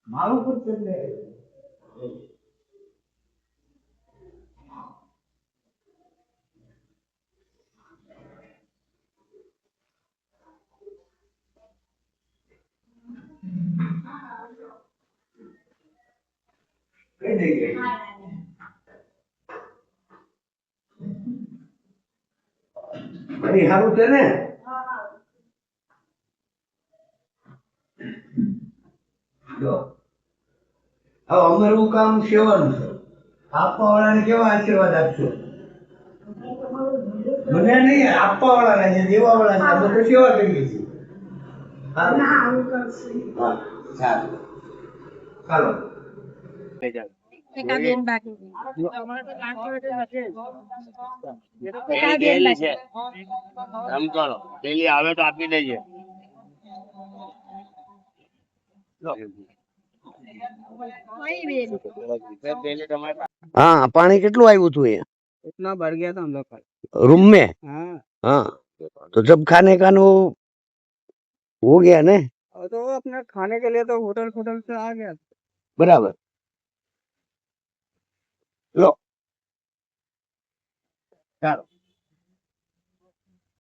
મારું પુત્ર એટલે કઈ દઈએ ભાઈ સારું છે ને જો હવે અમારું કામ સેવાનું છે આપવા વાળાને કેવા આશીર્વાદ આપશો મને નહીં આપવા વાળાને જે દેવા વાળા છે આપણે તો સેવા કરીએ છીએ સારું હા સારું ચાલો આવે તો આપી દેજે हाँ पानी कितलू आयु तू ये इतना बढ़ गया था हम लोग का रूम में हाँ हाँ तो जब खाने का नो हो गया ने और तो अपने खाने के लिए तो होटल होटल से आ गया बराबर लो चलो